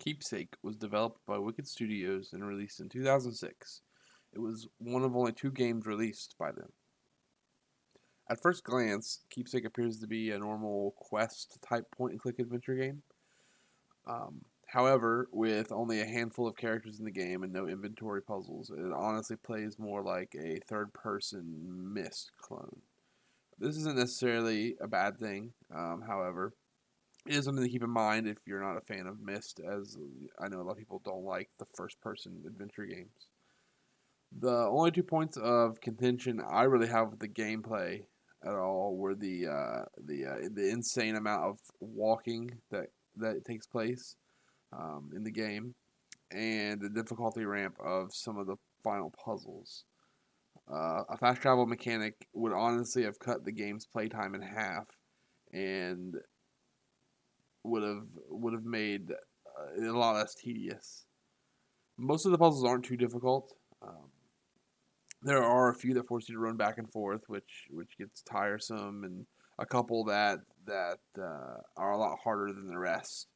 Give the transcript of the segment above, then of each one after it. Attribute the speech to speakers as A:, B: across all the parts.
A: Keepsake was developed by Wicked Studios and released in 2006. It was one of only two games released by them. At first glance, Keepsake appears to be a normal quest-type point-and-click adventure game. However, with only a handful of characters in the game and no inventory puzzles, it honestly plays more like a third-person Myst clone. This isn't necessarily a bad thing, however. It is something to keep in mind if you're not a fan of Myst, as I know a lot of people don't like the first-person adventure games. The only 2 points of contention I really have with the gameplay at all were the insane amount of walking that takes place in the game, and the difficulty ramp of some of the final puzzles. A fast travel mechanic would honestly have cut the game's playtime in half, and would have made it a lot less tedious. Most of the puzzles aren't too difficult. There are a few that force you to run back and forth, which gets tiresome, and a couple that are a lot harder than the rest.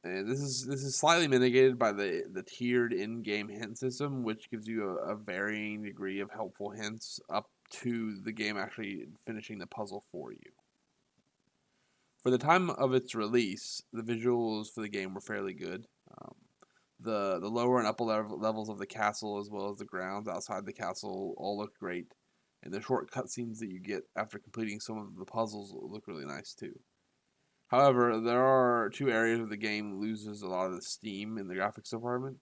A: And this is slightly mitigated by the tiered in-game hint system, which gives you a varying degree of helpful hints up to the game actually finishing the puzzle for you. For the time of its release, the visuals for the game were fairly good. The lower and upper levels of the castle, as well as the grounds outside the castle, all look great, and the short cutscenes that you get after completing some of the puzzles look really nice too. However, there are two areas where the game loses a lot of the steam in the graphics department.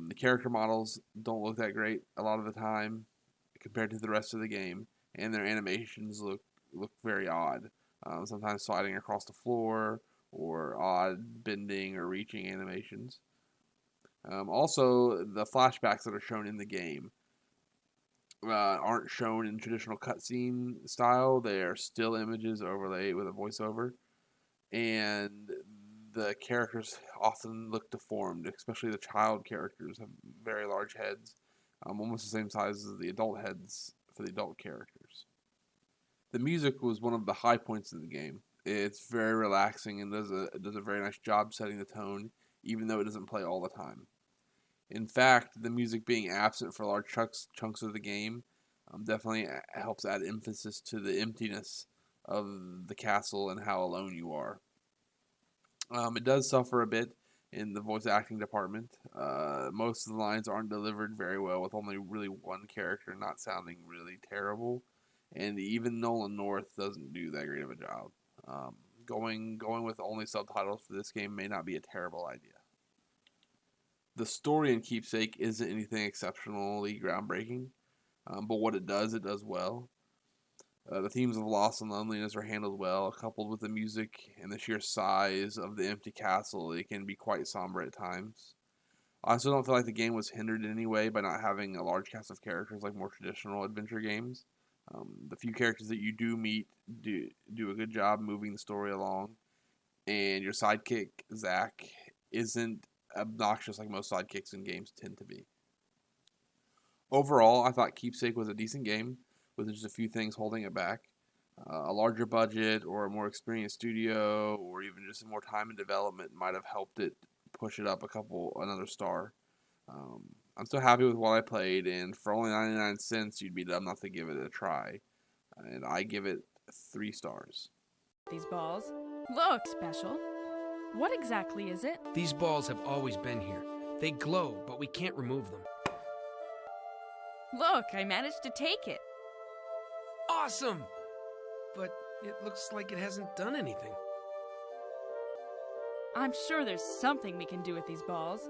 A: The character models don't look that great a lot of the time compared to the rest of the game, and their animations look very odd. Sometimes sliding across the floor, or odd bending or reaching animations. Also, the flashbacks that are shown in the game aren't shown in traditional cutscene style. They are still images overlaid with a voiceover, and the characters often look deformed, especially the child characters have very large heads, almost the same size as the adult heads for the adult characters. The music was one of the high points of the game. It's very relaxing and does a very nice job setting the tone, even though it doesn't play all the time. In fact, the music being absent for large chunks of the game definitely helps add emphasis to the emptiness of the castle and how alone you are. It does suffer a bit in the voice acting department. Most of the lines aren't delivered very well, with only really one character not sounding really terrible, and even Nolan North doesn't do that great of a job. Going with only subtitles for this game may not be a terrible idea. The story in Keepsake isn't anything exceptionally groundbreaking, but what it does well. The themes of loss and loneliness are handled well, coupled with the music and the sheer size of the empty castle. It can be quite somber at times. I also don't feel like the game was hindered in any way by not having a large cast of characters like more traditional adventure games. The few characters that you do meet do a good job moving the story along, and your sidekick, Zach, isn't obnoxious like most sidekicks in games tend to be. Overall, I thought Keepsake was a decent game, with just a few things holding it back. A larger budget, or a more experienced studio, or even just more time in development might have helped it push it up another star. I'm still happy with what I played, and for only 99 cents, you'd be dumb not to give it a try. And I give it 3 stars.
B: These balls look special. What exactly is it?
C: These balls have always been here. They glow, but we can't remove them.
B: Look, I managed to take it.
C: Awesome! But it looks like it hasn't done anything.
B: I'm sure there's something we can do with these balls.